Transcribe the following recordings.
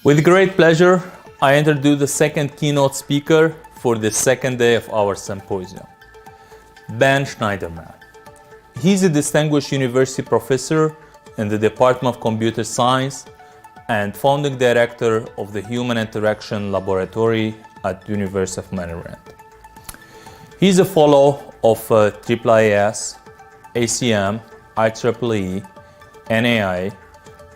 With great pleasure, I introduce the second keynote speaker for the second day of our symposium, Ben Schneiderman. He's a distinguished university professor in the Department of Computer Science and founding director of the Human Interaction Laboratory at the University of Maryland. He's a fellow of AAAS, ACM, IEEE, NAI,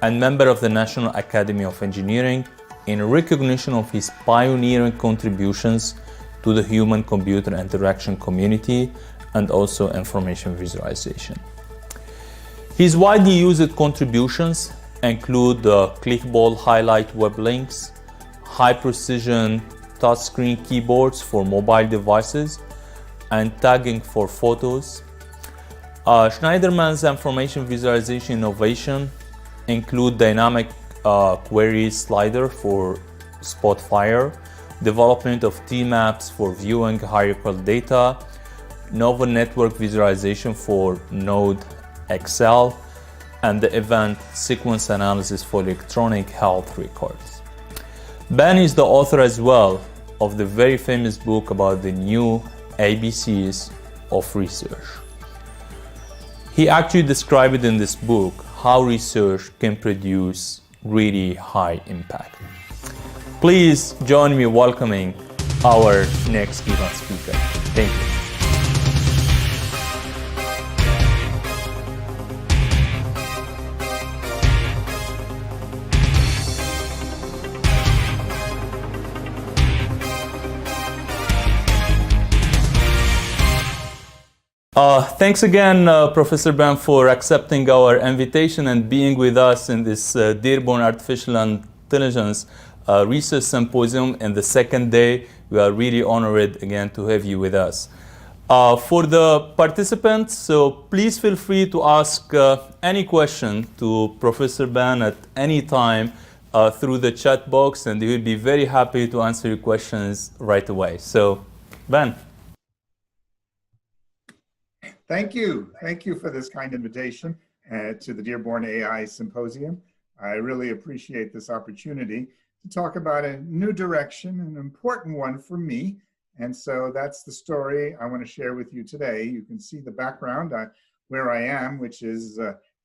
and member of the National Academy of Engineering in recognition of his pioneering contributions to the human-computer interaction community and also information visualization. His widely used contributions include clickable highlight web links, high-precision touchscreen keyboards for mobile devices, and tagging for photos. Schneiderman's information visualization innovation include dynamic query slider for Spotfire, development of T-maps for viewing hierarchical data, novel network visualization for Node XL, and the event sequence analysis for electronic health records. Ben is the author as well of the very famous book about the new ABCs of research. He actually described it in this book how research can produce really high impact. Please join me welcoming our next keynote speaker. Thank you. Thanks again, Professor Ben, for accepting our invitation and being with us in this Dearborn Artificial Intelligence Research Symposium in the second day. We are really honored again to have you with us. For the participants, so please feel free to ask any question to Professor Ben at any time through the chat box, and he will be very happy to answer your questions right away. So, Ben. Thank you. Thank you for this kind invitation to the Dearborn AI Symposium. I really appreciate this opportunity to talk about a new direction, an important one for me. And so that's the story I want to share with you today. You can see the background where I am, which is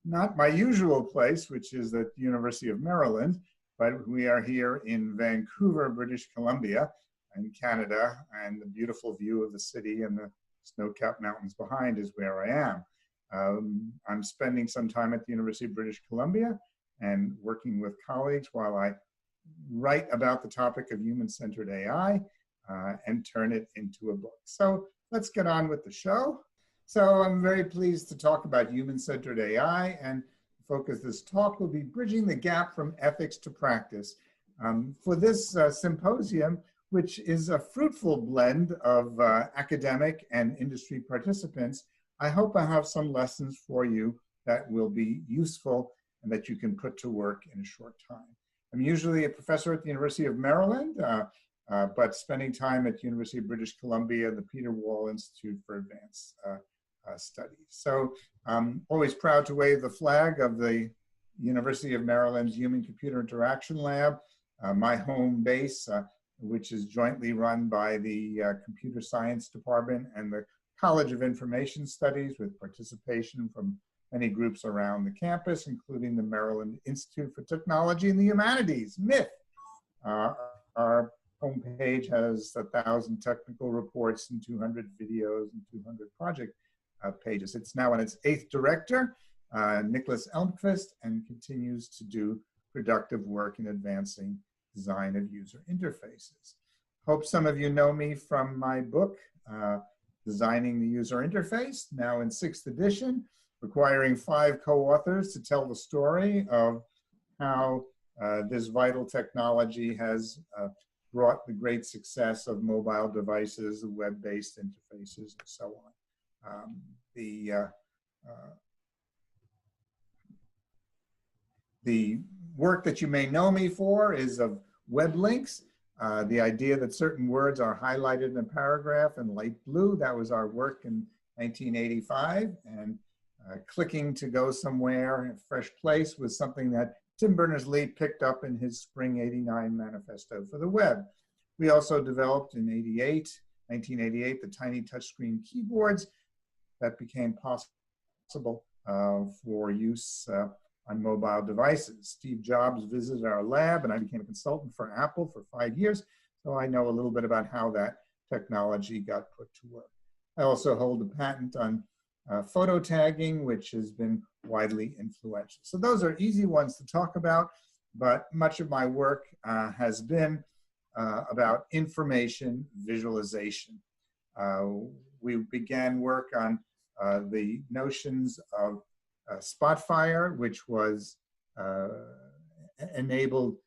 not my usual place, which is at the University of Maryland, but we are here in Vancouver, British Columbia in Canada, and the beautiful view of the city and the snow-capped mountains behind is where I am. I'm spending some time at the University of British Columbia and working with colleagues while I write about the topic of human-centered AI and turn it into a book. So let's get on with the show. So I'm very pleased to talk about human-centered AI, and the focus of this talk will be bridging the gap from ethics to practice. For this symposium, which is a fruitful blend of academic and industry participants, I hope I have some lessons for you that will be useful and that you can put to work in a short time. I'm usually a professor at the University of Maryland, but spending time at the University of British Columbia, the Peter Wall Institute for Advanced Studies. So I'm always proud to wave the flag of the University of Maryland's Human-Computer Interaction Lab, my home base, which is jointly run by the Computer Science Department and the College of Information Studies, with participation from many groups around the campus, including the Maryland Institute for Technology and the Humanities, MIT. Our homepage has 1,000 technical reports and 200 videos and 200 project pages. It's now on its 8th director, Nicholas Elmquist, and continues to do productive work in advancing design of user interfaces. Hope some of you know me from my book, Designing the User Interface, now in 6th edition, requiring 5 co-authors to tell the story of how this vital technology has brought the great success of mobile devices, web-based interfaces, and so on. The work that you may know me for is of web links. The idea that certain words are highlighted in a paragraph in light blue, that was our work in 1985. And clicking to go somewhere in a fresh place was something that Tim Berners-Lee picked up in his Spring '89 manifesto for the web. We also developed in 1988, the tiny touchscreen keyboards that became possible for use on mobile devices. Steve Jobs visited our lab, and I became a consultant for Apple for 5 years, so I know a little bit about how that technology got put to work. I also hold a patent on photo tagging, which has been widely influential. So those are easy ones to talk about, but much of my work has been about information visualization. We began work on the notions of Spotfire, which was enabled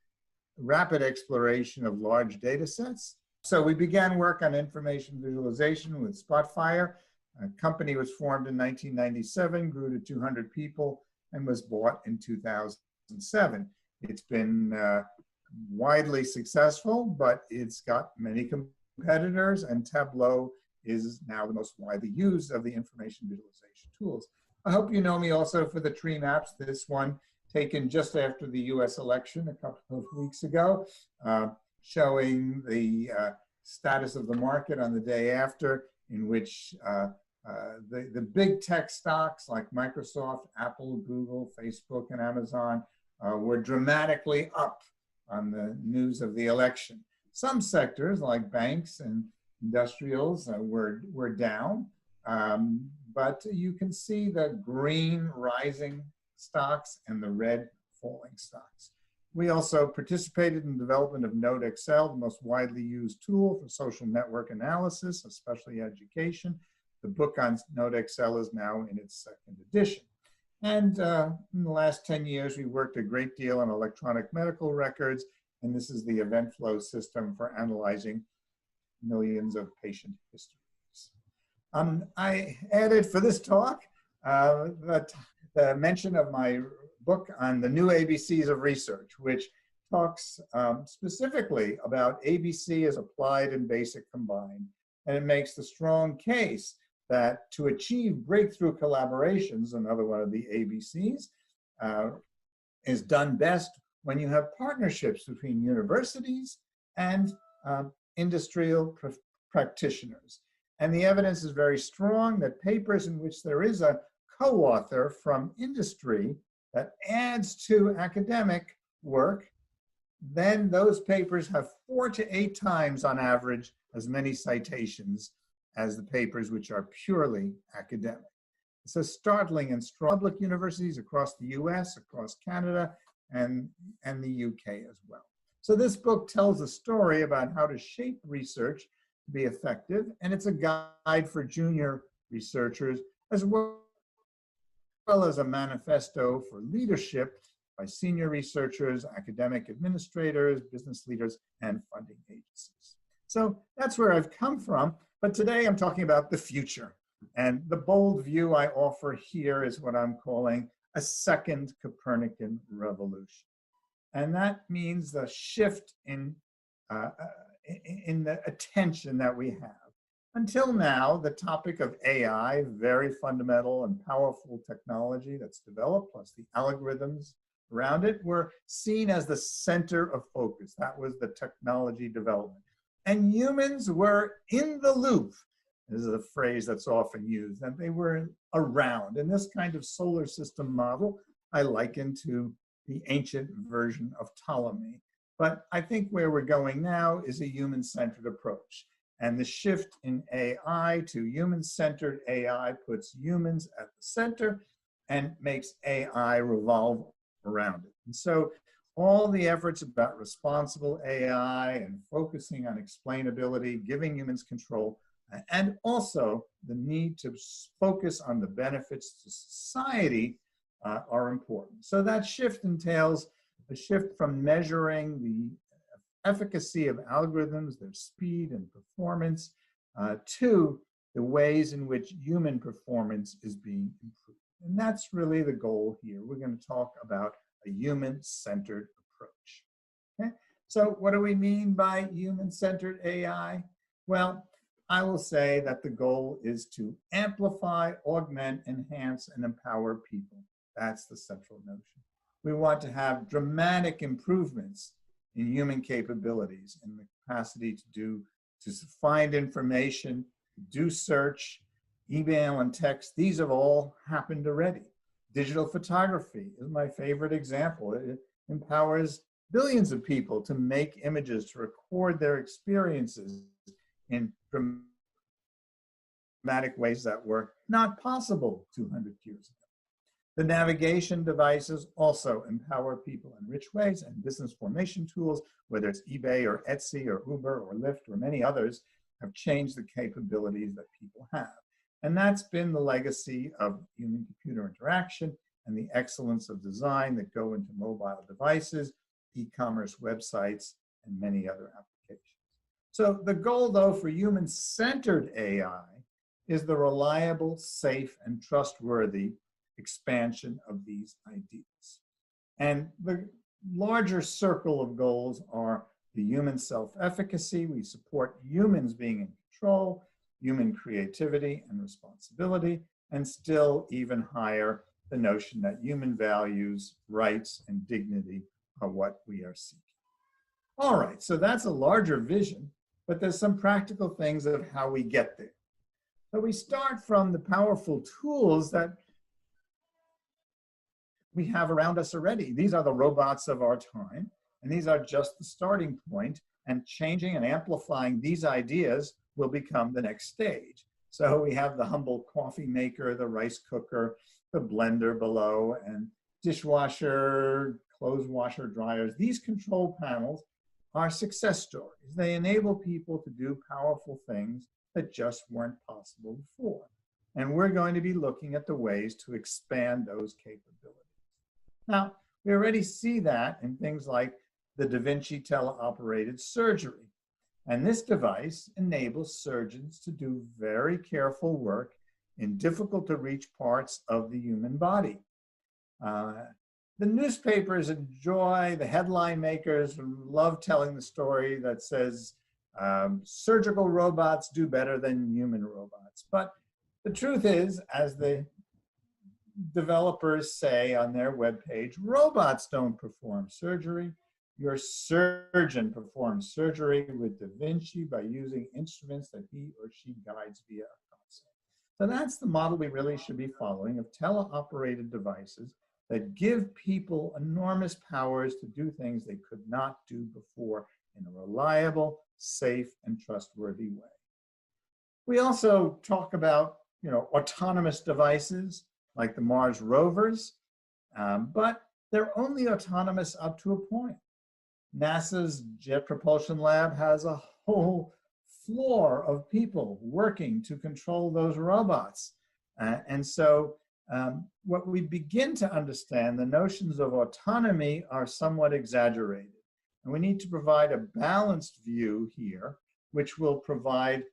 rapid exploration of large data sets. So we began work on information visualization with Spotfire. A company was formed in 1997, grew to 200 people, and was bought in 2007. It's been widely successful, but it's got many competitors, and Tableau is now the most widely used of the information visualization tools. I hope you know me also for the tree maps. This one taken just after the US election a couple of weeks ago, showing the status of the market on the day after, in which the big tech stocks like Microsoft, Apple, Google, Facebook, and Amazon were dramatically up on the news of the election. Some sectors like banks and industrials were down, but you can see the green rising stocks and the red falling stocks. We also participated in the development of NodeXL, the most widely used tool for social network analysis, especially education. The book on NodeXL is now in its second edition. And in the last 10 years, we worked a great deal on electronic medical records, and this is the event flow system for analyzing millions of patient histories. I added for this talk the mention of my book on the new ABCs of research, which talks specifically about ABC as applied and basic combined. And it makes the strong case that to achieve breakthrough collaborations, another one of the ABCs, is done best when you have partnerships between universities and industrial practitioners. And the evidence is very strong that papers in which there is a co-author from industry that adds to academic work, then those papers have 4 to 8 times on average as many citations as the papers which are purely academic. It's a startling and strong. Public universities across the US, across Canada, and the UK as well. So this book tells a story about how to shape research to be effective, and it's a guide for junior researchers as well as a manifesto for leadership by senior researchers, academic administrators, business leaders, and funding agencies. So that's where I've come from, but today I'm talking about the future. And the bold view I offer here is what I'm calling a second Copernican revolution. And that means the shift in the attention that we have. Until now, the topic of AI, very fundamental and powerful technology that's developed, plus the algorithms around it, were seen as the center of focus. That was the technology development. And humans were in the loop. This is a phrase that's often used, and they were around. And this kind of solar system model I liken to the ancient version of Ptolemy. But I think where we're going now is a human-centered approach. And the shift in AI to human-centered AI puts humans at the center and makes AI revolve around it. And so all the efforts about responsible AI and focusing on explainability, giving humans control, and also the need to focus on the benefits to society are important. So that shift entails a shift from measuring the efficacy of algorithms, their speed and performance, to the ways in which human performance is being improved. And that's really the goal here. We're going to talk about a human-centered approach. Okay? So what do we mean by human-centered AI? Well, I will say that the goal is to amplify, augment, enhance, and empower people. That's the central notion. We want to have dramatic improvements in human capabilities and the capacity to find information, do search, email and text. These have all happened already. Digital photography is my favorite example. It empowers billions of people to make images, to record their experiences in dramatic ways that were not possible 200 years ago. The navigation devices also empower people in rich ways, and business formation tools, whether it's eBay or Etsy or Uber or Lyft or many others, have changed the capabilities that people have. And that's been the legacy of human-computer interaction and the excellence of design that go into mobile devices, e-commerce websites, and many other applications. So the goal, though, for human-centered AI is the reliable, safe, and trustworthy expansion of these ideas. And the larger circle of goals are the human self-efficacy. We support humans being in control, human creativity and responsibility, and still even higher, the notion that human values, rights, and dignity are what we are seeking. All right, so that's a larger vision, but there's some practical things of how we get there. So we start from the powerful tools that we have around us already. These are the robots of our time, and these are just the starting point, and changing and amplifying these ideas will become the next stage. So we have the humble coffee maker, the rice cooker, the blender below, and dishwasher, clothes washer, dryers. These control panels are success stories. They enable people to do powerful things that just weren't possible before. And we're going to be looking at the ways to expand those capabilities. Now, we already see that in things like the DaVinci Tele-Operated surgery. And this device enables surgeons to do very careful work in difficult to reach parts of the human body. The newspapers enjoy, the headline makers love telling the story that says surgical robots do better than human robots. But the truth is, as the developers say on their webpage, robots don't perform surgery. Your surgeon performs surgery with DaVinci by using instruments that he or she guides via a console. So that's the model we really should be following, of tele-operated devices that give people enormous powers to do things they could not do before in a reliable, safe, and trustworthy way. We also talk about, autonomous devices like the Mars Rovers, but they're only autonomous up to a point. NASA's Jet Propulsion Lab has a whole floor of people working to control those robots. And so what we begin to understand, the notions of autonomy are somewhat exaggerated. And we need to provide a balanced view here, which will provide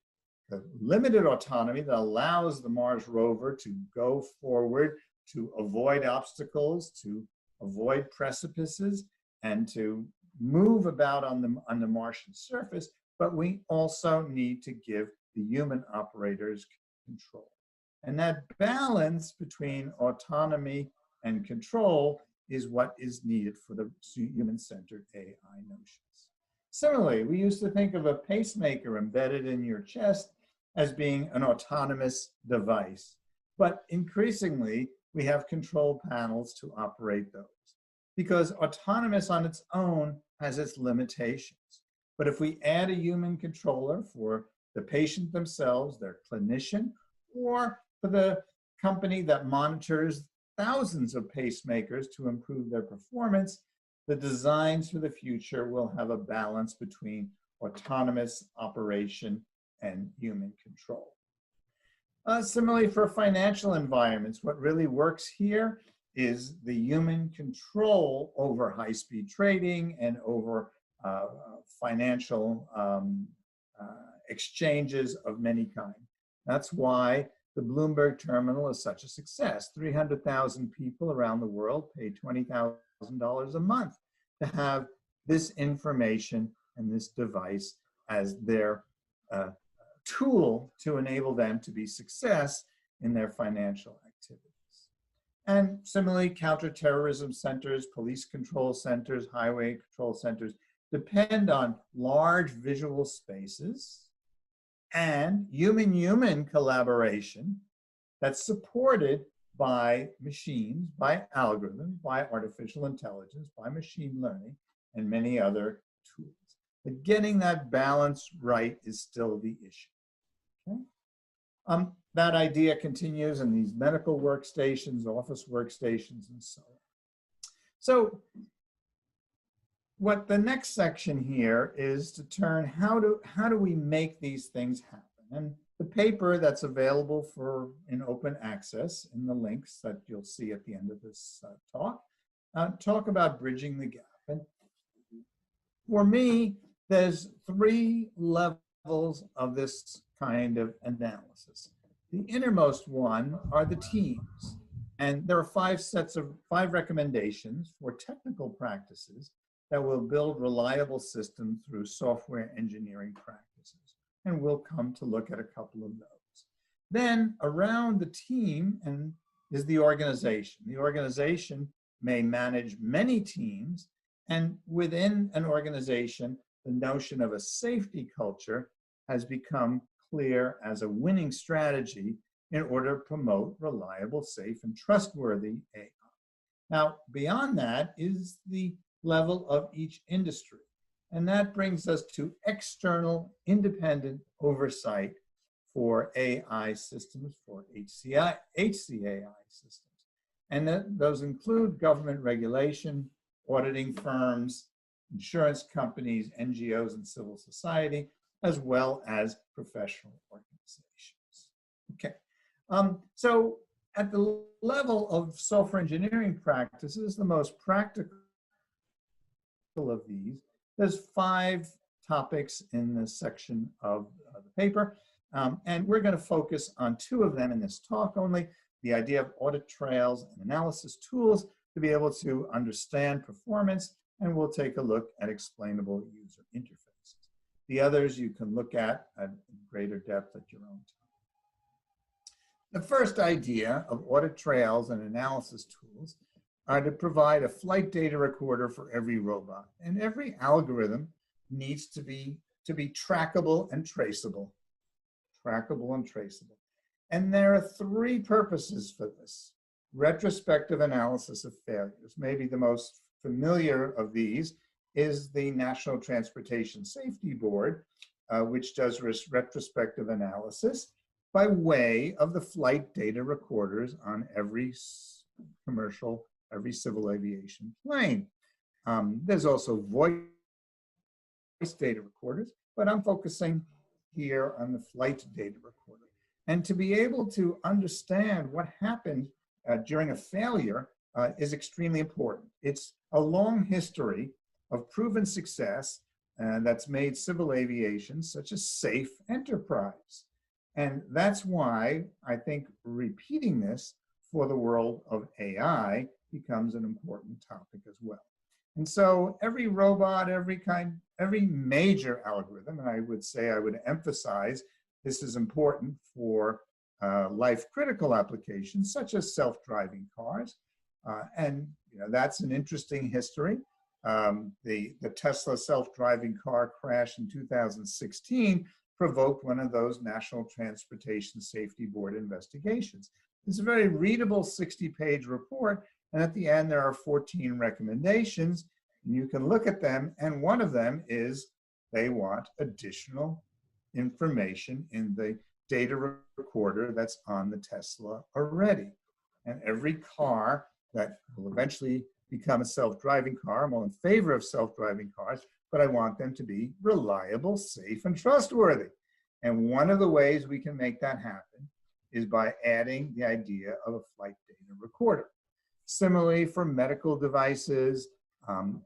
the limited autonomy that allows the Mars rover to go forward, to avoid obstacles, to avoid precipices, and to move about on the Martian surface. But we also need to give the human operators control. And that balance between autonomy and control is what is needed for the human-centered AI notions. Similarly, we used to think of a pacemaker embedded in your chest as being an autonomous device. But increasingly, we have control panels to operate those, because autonomous on its own has its limitations. But if we add a human controller for the patient themselves, their clinician, or for the company that monitors thousands of pacemakers to improve their performance, the designs for the future will have a balance between autonomous operation and human control. Similarly, for financial environments, what really works here is the human control over high-speed trading and over financial exchanges of many kinds. That's why the Bloomberg terminal is such a success. 300,000 people around the world pay $20,000 a month to have this information and this device as their tool to enable them to be success in their financial activities. And similarly, counterterrorism centers, police control centers, highway control centers depend on large visual spaces and human-human collaboration that's supported by machines, by algorithms, by artificial intelligence, by machine learning, and many other tools. But getting that balance right is still the issue. Okay? That idea continues in these medical workstations, office workstations, and so on. So what the next section here is to turn, how do we make these things happen? And the paper that's available in open access in the links that you'll see at the end of this talk about bridging the gap. And for me, there's 3 levels of this kind of analysis. The innermost one are the teams. And there are 5 recommendations for technical practices that will build reliable systems through software engineering practices. And we'll come to look at a couple of those. Then around the team is the organization. The organization may manage many teams, and within an organization, the notion of a safety culture has become clear as a winning strategy in order to promote reliable, safe, and trustworthy AI. Now, beyond that is the level of each industry. And that brings us to external independent oversight for AI systems, for HCAI systems. And those include government regulation, auditing firms, insurance companies, NGOs, and civil society, as well as professional organizations. Okay, so at the level of software engineering practices, the most practical of these, there's 5 topics in this section of the paper, and we're going to focus on 2 of them in this talk only, the idea of audit trails and analysis tools to be able to understand performance, and we'll take a look at explainable user interfaces. The others you can look at greater depth at your own time. The first idea of audit trails and analysis tools are to provide a flight data recorder for every robot. And every algorithm needs to be trackable and traceable. Trackable and traceable. And there are 3 purposes for this. Retrospective analysis of failures. Maybe the most familiar of these is the National Transportation Safety Board, which does retrospective analysis by way of the flight data recorders on every civil aviation plane. There's also voice data recorders, but I'm focusing here on the flight data recorder. And to be able to understand what happened during a failure is extremely important. It's a long history of proven success that's made civil aviation such a safe enterprise. And that's why I think repeating this for the world of AI becomes an important topic as well. And so every robot, every major algorithm, and I would emphasize this is important for life-critical applications such as self-driving cars. And that's an interesting history. The Tesla self-driving car crash in 2016 provoked one of those National Transportation Safety Board investigations. It's a very readable 60-page report, and at the end there are 14 recommendations, and you can look at them, and one of them is they want additional information in the data recorder that's on the Tesla already. And every car that will eventually become a self-driving car, I'm all in favor of self-driving cars, but I want them to be reliable, safe, and trustworthy. And one of the ways we can make that happen is by adding the idea of a flight data recorder. Similarly, for medical devices,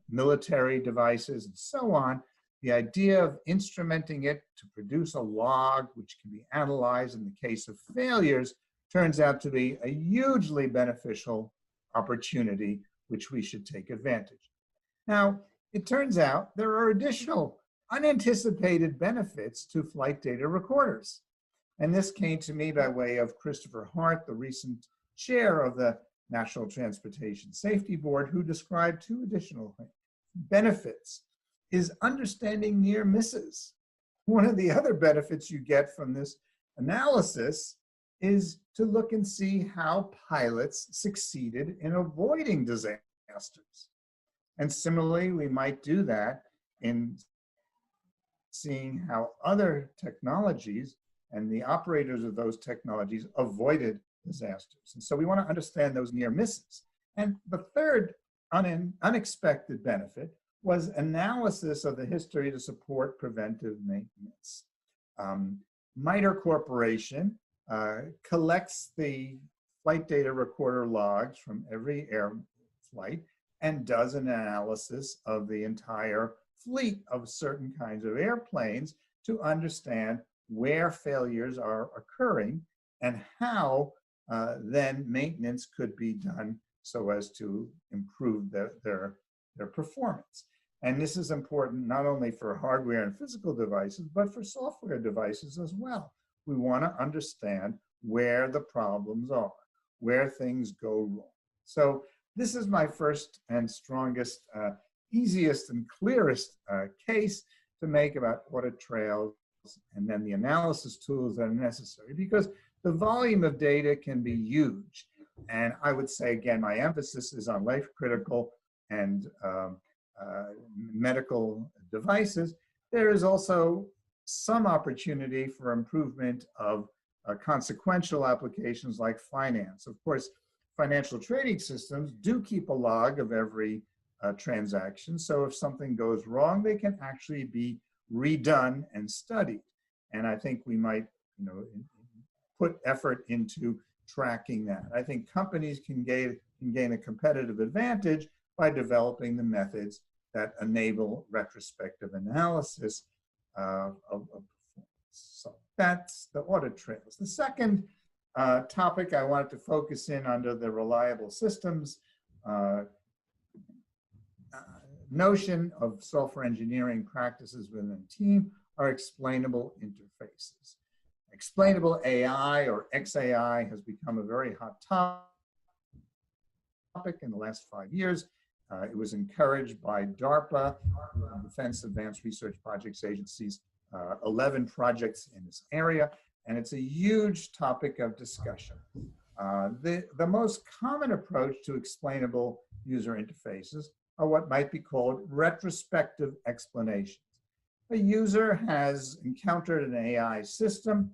military devices, and so on, the idea of instrumenting it to produce a log which can be analyzed in the case of failures turns out to be a hugely beneficial opportunity which we should take advantage. Now, it turns out there are additional unanticipated benefits to flight data recorders. And this came to me by way of Christopher Hart, the recent chair of the National Transportation Safety Board, who described two additional benefits, is understanding near misses. One of the other benefits you get from this analysis is to look and see how pilots succeeded in avoiding disasters. And similarly, we might do that in seeing how other technologies and the operators of those technologies avoided disasters. And so we want to understand those near misses. And the third unexpected benefit was analysis of the history to support preventive maintenance. MITRE Corporation collects the flight data recorder logs from every air flight and does an analysis of the entire fleet of certain kinds of airplanes to understand where failures are occurring and how then maintenance could be done so as to improve their performance. And this is important not only for hardware and physical devices, but for software devices as well. We want to understand where the problems are, where things go wrong. So this is my first and strongest, easiest and clearest case to make about audit trails and then the analysis tools that are necessary, because the volume of data can be huge. And I would say, again, my emphasis is on life-critical and medical devices. There is also some opportunity for improvement of consequential applications like finance. Of course, financial trading systems do keep a log of every transaction. So if something goes wrong, they can actually be redone and studied. And I think we might, put effort into tracking that. I think companies can gain a competitive advantage by developing the methods that enable retrospective analysis of performance. So that's the audit trails. The second topic I wanted to focus in under the reliable systems notion of software engineering practices within a team are explainable interfaces. Explainable AI or XAI has become a very hot topic in the last 5 years. It was encouraged by DARPA, Defense Advanced Research Projects Agency's 11 projects in this area, and it's a huge topic of discussion. The most common approach to explainable user interfaces are what might be called retrospective explanations. A user has encountered an AI system,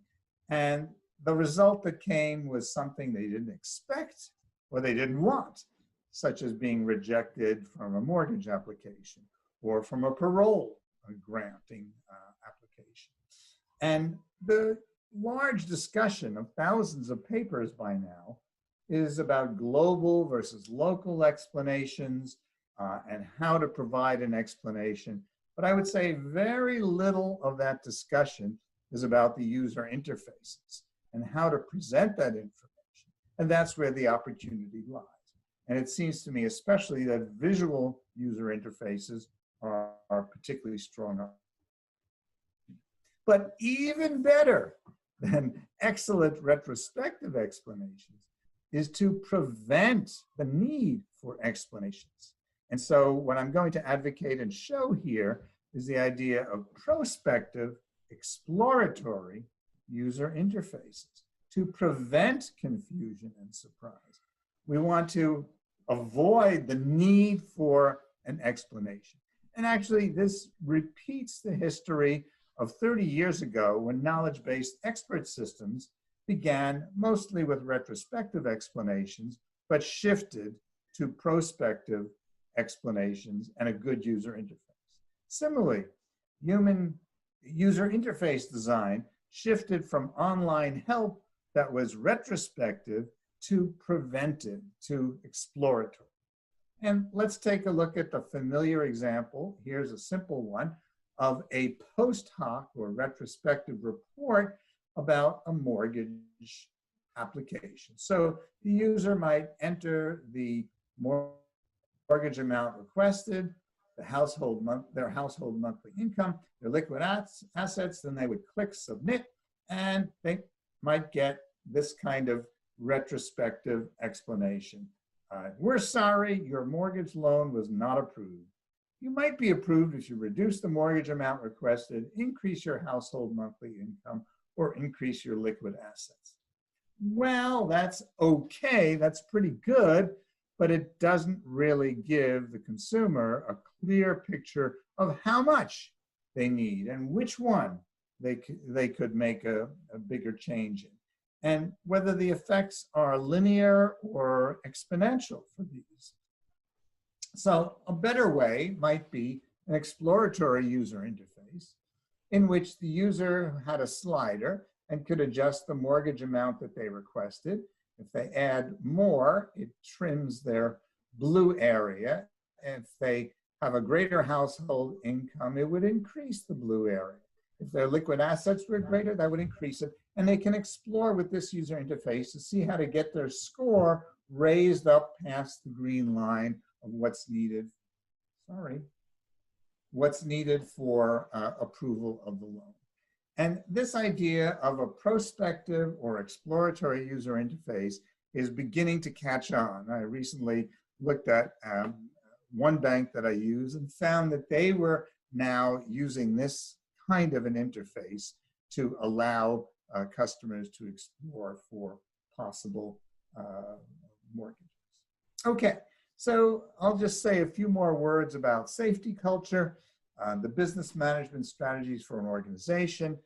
and the result that came was something they didn't expect or they didn't want, such as being rejected from a mortgage application or from a parole granting application. And the large discussion of thousands of papers by now is about global versus local explanations and how to provide an explanation. But I would say very little of that discussion is about the user interfaces and how to present that information. And that's where the opportunity lies. And it seems to me especially that visual user interfaces are particularly strong. But even better than excellent retrospective explanations is to prevent the need for explanations. And so what I'm going to advocate and show here is the idea of prospective, exploratory user interfaces to prevent confusion and surprise. We want to avoid the need for an explanation. And actually, this repeats the history of 30 years ago when knowledge-based expert systems began mostly with retrospective explanations, but shifted to prospective explanations and a good user interface. Similarly, human user interface design shifted from online help that was retrospective to preventive, to exploratory. And let's take a look at the familiar example. Here's a simple one of a post hoc or retrospective report about a mortgage application. So the user might enter the mortgage amount requested, their household monthly income, their liquid assets, then they would click submit, and they might get this kind of retrospective explanation. We're sorry, your mortgage loan was not approved. You might be approved if you reduce the mortgage amount requested, increase your household monthly income, or increase your liquid assets. Well, that's okay, that's pretty good, but it doesn't really give the consumer a clear picture of how much they need and which one they could make a bigger change in, and whether the effects are linear or exponential for these. So a better way might be an exploratory user interface in which the user had a slider and could adjust the mortgage amount that they requested. If they add more, it trims their blue area. If they have a greater household income, it would increase the blue area. If their liquid assets were greater, that would increase it. And they can explore with this user interface to see how to get their score raised up past the green line of what's needed, what's needed for approval of the loan. And this idea of a prospective or exploratory user interface is beginning to catch on. I recently looked at one bank that I use and found that they were now using this kind of an interface to allow customers to explore for possible mortgages. Okay, so I'll just say a few more words about safety culture, the business management strategies for an organization.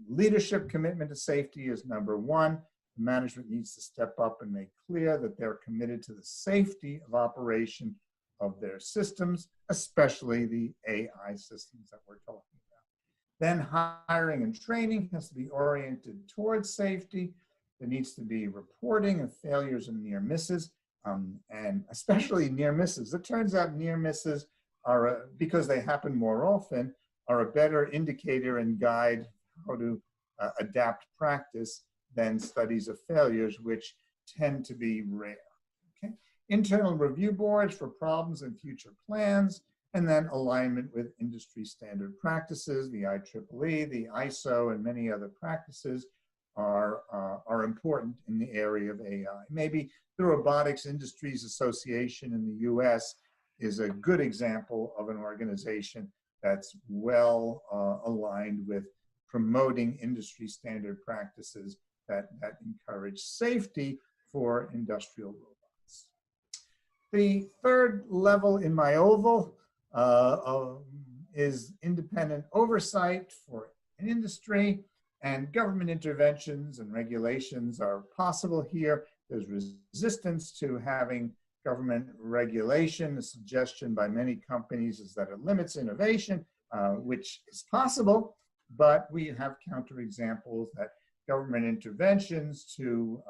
Leadership commitment to safety is number one. Management needs to step up and make clear that they're committed to the safety of operation of their systems, especially the AI systems that we're talking about. Then hiring and training has to be oriented towards safety. There needs to be reporting of failures and near misses, and especially near misses. It turns out near misses are, because they happen more often, are a better indicator and guide how to adapt practice than studies of failures, which tend to be rare. Okay? Internal review boards for problems and future plans, and then alignment with industry standard practices, the IEEE, the ISO, and many other practices are important in the area of AI. Maybe the Robotics Industries Association in the US is a good example of an organization that's well aligned with promoting industry standard practices that encourage safety for industrial robots. The third level in my oval is independent oversight for an industry, and government interventions and regulations are possible here. There's resistance to having government regulation. The suggestion by many companies is that it limits innovation, which is possible, but we have counterexamples that government interventions to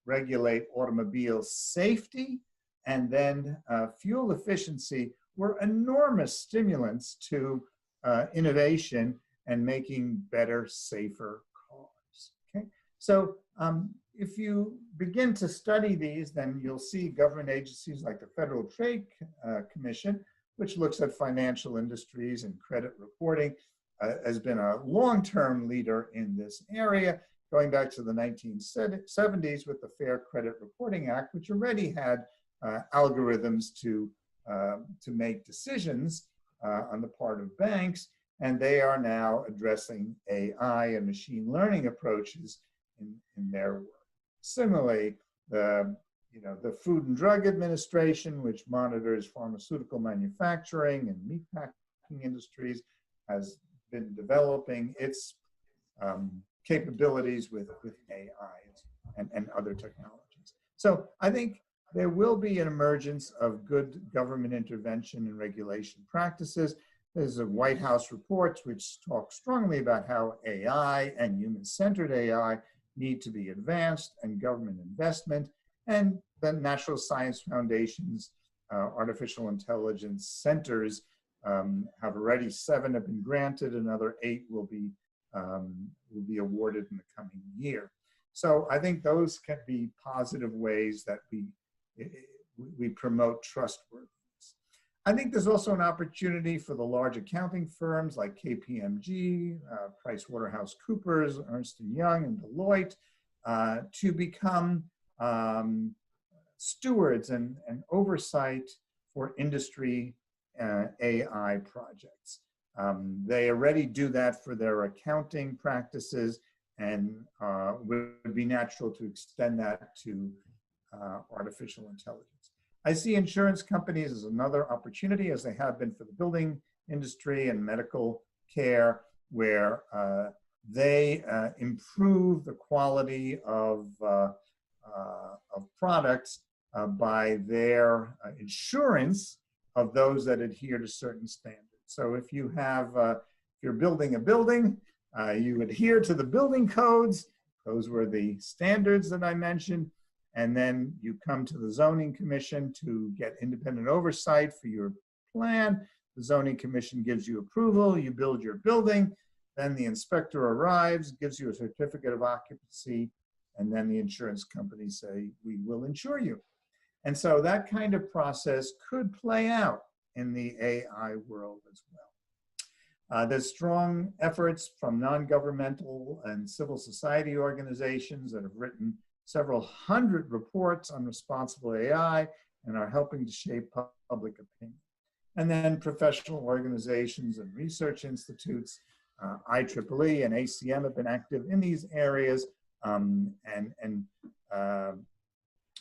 regulate automobile safety and then fuel efficiency were enormous stimulants to innovation and making better, safer cars. Okay, so if you begin to study these, then you'll see government agencies like the Federal Trade Commission, which looks at financial industries and credit reporting, has been a long-term leader in this area, going back to the 1970s with the Fair Credit Reporting Act, which already had algorithms to make decisions on the part of banks, and they are now addressing AI and machine learning approaches in their work. Similarly, the Food and Drug Administration, which monitors pharmaceutical manufacturing and meatpacking industries, has been developing its capabilities with AI and other technologies. So I think there will be an emergence of good government intervention and regulation practices. There's a White House report which talks strongly about how AI and human-centered AI need to be advanced, and government investment, and the National Science Foundation's artificial intelligence centers have already 7 have been granted, another 8 will be awarded in the coming year. So I think those can be positive ways that we promote trustworthiness. I think there's also an opportunity for the large accounting firms like KPMG, PricewaterhouseCoopers, Ernst & Young, and Deloitte to become stewards and oversight for industry AI projects. They already do that for their accounting practices, and would be natural to extend that to artificial intelligence. I see insurance companies as another opportunity, as they have been for the building industry and medical care, where they improve the quality of products by their insurance of those that adhere to certain standards. So if you have, if you're building a building, you adhere to the building codes. Those were the standards that I mentioned. And then you come to the zoning commission to get independent oversight for your plan. The zoning commission gives you approval, you build your building, then the inspector arrives, gives you a certificate of occupancy, and then the insurance companies say, we will insure you. And so that kind of process could play out in the AI world as well. There's strong efforts from non-governmental and civil society organizations that have written several hundred reports on responsible AI and are helping to shape public opinion. And then professional organizations and research institutes, IEEE and ACM have been active in these areas, and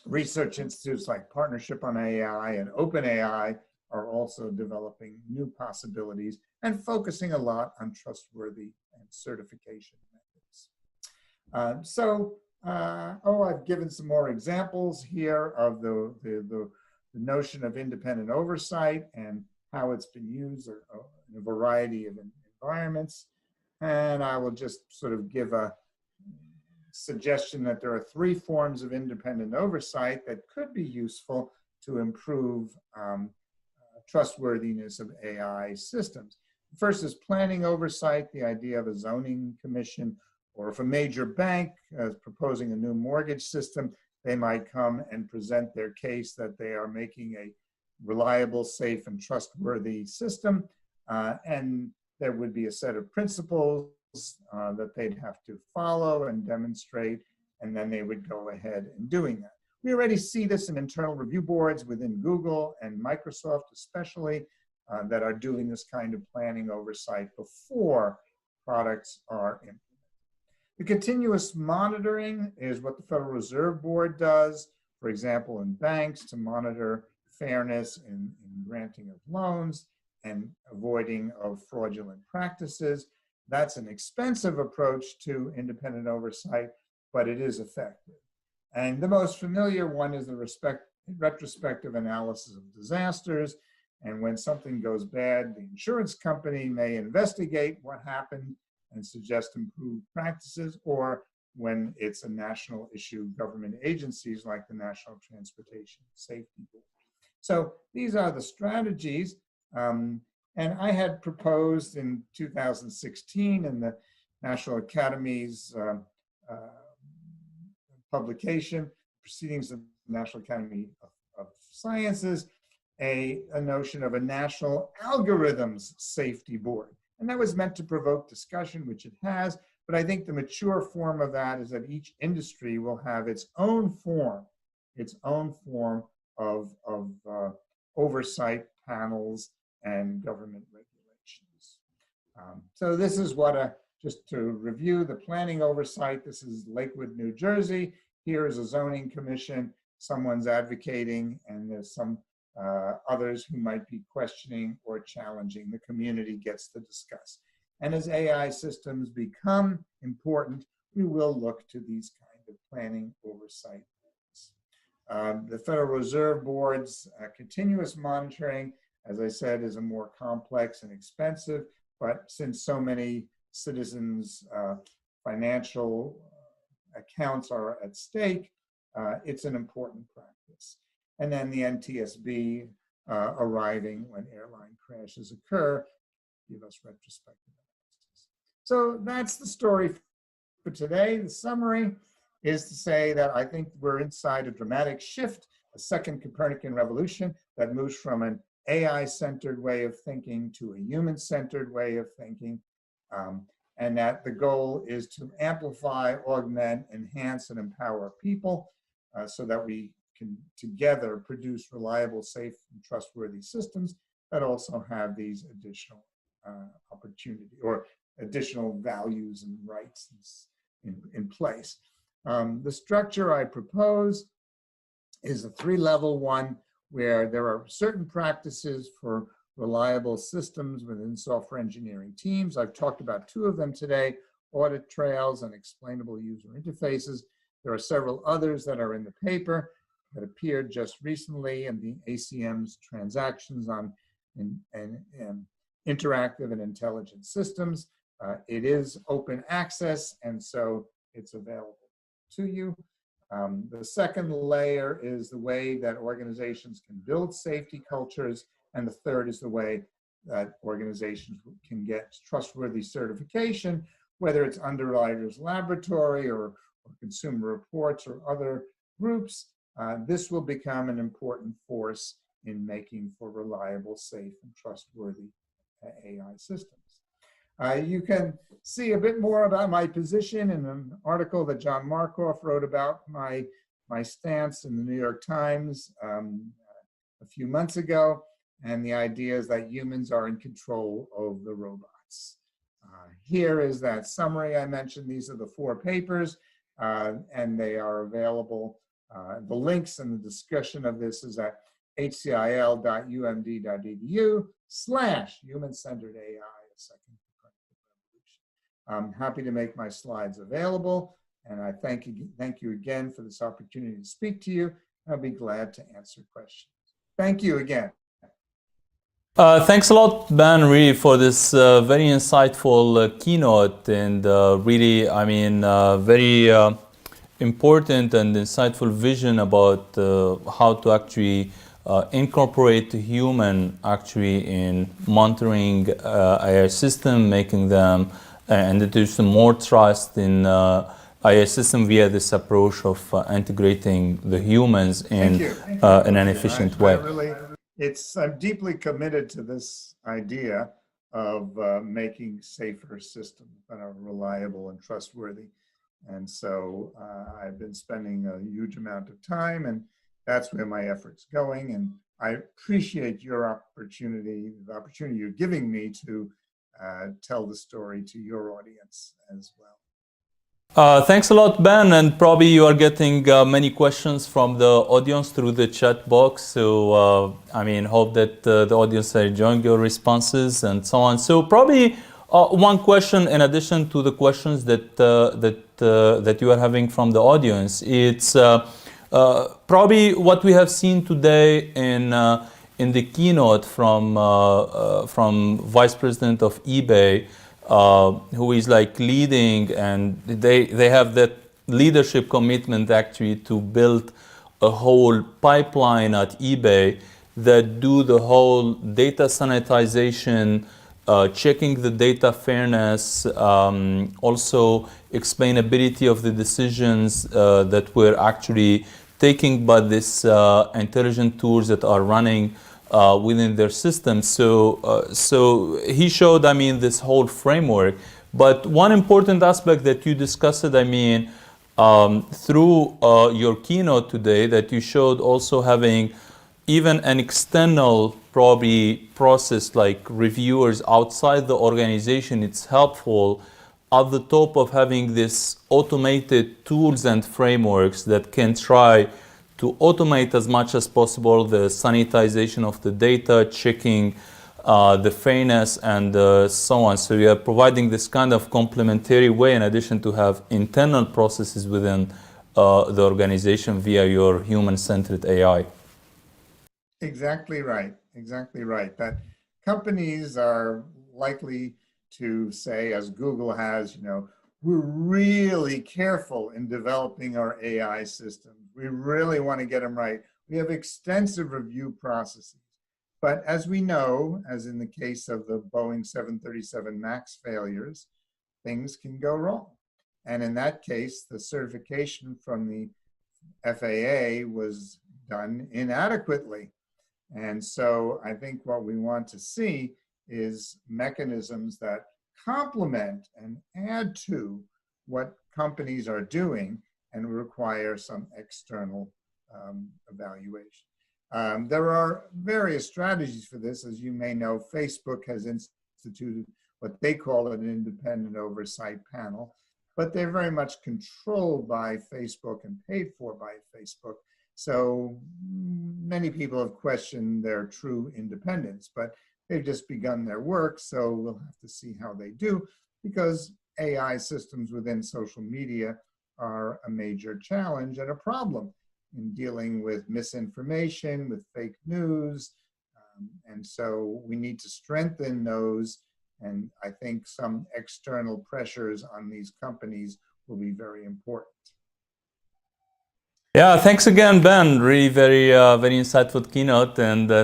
research institutes like Partnership on AI and OpenAI are also developing new possibilities and focusing a lot on trustworthy and certification methods. I've given some more examples here of the notion of independent oversight and how it's been used in a variety of environments. And I will just sort of give a suggestion that there are 3 forms of independent oversight that could be useful to improve trustworthiness of AI systems. First is planning oversight, the idea of a zoning commission, or if a major bank is proposing a new mortgage system, they might come and present their case that they are making a reliable, safe, and trustworthy system. And there would be a set of principles that they'd have to follow and demonstrate, and then they would go ahead in doing that. We already see this in internal review boards within Google and Microsoft especially, that are doing this kind of planning oversight before products are implemented. The continuous monitoring is what the Federal Reserve Board does, for example, in banks, to monitor fairness in granting of loans and avoiding of fraudulent practices. That's an expensive approach to independent oversight, but it is effective. And the most familiar one is the retrospective analysis of disasters. And when something goes bad, the insurance company may investigate what happened and suggest improved practices, or when it's a national issue, government agencies like the National Transportation Safety Board. So these are the strategies. And I had proposed in 2016 in the National Academy's publication, Proceedings of the National Academy of Sciences, a notion of a National Algorithms Safety Board. And that was meant to provoke discussion, which it has, but I think the mature form of that is that each industry will have its own form of oversight panels and government regulations. So this is what, just to review the planning oversight, this is Lakewood, New Jersey. Here is a zoning commission, someone's advocating, and there's some others who might be questioning or challenging. The community gets to discuss. And as AI systems become important, we will look to these kind of planning oversight. The Federal Reserve Board's continuous monitoring, as I said, is a more complex and expensive, but since so many citizens' financial accounts are at stake, it's an important practice. And then the NTSB arriving when airline crashes occur, give us retrospective analysis. So that's the story for today. The summary is to say that I think we're inside a dramatic shift, a second Copernican revolution that moves from an AI-centered way of thinking to a human-centered way of thinking, and that the goal is to amplify, augment, enhance, and empower people so that we can together produce reliable, safe, and trustworthy systems that also have these additional opportunity or additional values and rights in place. The structure I propose is a 3-level one where there are certain practices for reliable systems within software engineering teams. I've talked about 2 of them today: audit trails and explainable user interfaces. There are several others that are in the paper that appeared just recently in the ACM's transactions on interactive and intelligent systems. It is open access, and so it's available to you. The second layer is the way that organizations can build safety cultures, and the third is the way that organizations can get trustworthy certification, whether it's Underwriters Laboratory or Consumer Reports or other groups. This will become an important force in making for reliable, safe, and trustworthy AI systems. You can see a bit more about my position in an article that John Markoff wrote about my stance in the New York Times a few months ago. And the idea is that humans are in control of the robots. Here is that summary I mentioned. These are the 4 papers, and they are available. The links and the discussion of this is at hcil.umd.edu/human-centered AI, a second Copernican revolution. I'm happy to make my slides available, and I thank you again for this opportunity to speak to you. I'll be glad to answer questions. Thank you again. Thanks a lot, Ben, really, for this very insightful keynote, and really, I mean, very important and insightful vision about how to actually incorporate the human actually in monitoring AI system, making them and introducing more trust in AI system via this approach of integrating the humans in an efficient way. I'm deeply committed to this idea of making safer systems that are reliable and trustworthy. And so I've been spending a huge amount of time, and that's where my effort's going. And I appreciate your opportunity, the opportunity you're giving me to tell the story to your audience as well. Thanks a lot, Ben, and probably you are getting many questions from the audience through the chat box. So, I mean, hope that the audience are enjoying your responses and so on. So, probably one question in addition to the questions that that you are having from the audience. It's probably what we have seen today in the keynote from Vice President of eBay. Who is like leading, and they have that leadership commitment actually to build a whole pipeline at eBay that do the whole data sanitization, checking the data fairness, also explainability of the decisions that we're actually taking by this intelligent tools that are running within their system. So he showed, I mean, this whole framework. But one important aspect that you discussed, I mean, through your keynote today, that you showed also having even an external probably process like reviewers outside the organization. It's helpful at the top of having this automated tools and frameworks that can try to automate as much as possible the sanitization of the data, checking the fairness and so on. So you are providing this kind of complementary way in addition to have internal processes within the organization via your human-centered AI. Exactly right. Exactly right. That companies are likely to say, as Google has, you know, we're really careful in developing our AI systems. We really want to get them right. We have extensive review processes. But as we know, as in the case of the Boeing 737 MAX failures, things can go wrong. And in that case, the certification from the FAA was done inadequately. And so I think what we want to see is mechanisms that complement and add to what companies are doing and require some external evaluation. There are various strategies for this. As you may know, Facebook has instituted what they call an independent oversight panel, but they're very much controlled by Facebook and paid for by Facebook. So many people have questioned their true independence, but they've just begun their work, so we'll have to see how they do, because AI systems within social media are a major challenge and a problem in dealing with misinformation, with fake news. And so we need to strengthen those. And I think some external pressures on these companies will be very important. Yeah, thanks again, Ben. Really very insightful keynote, and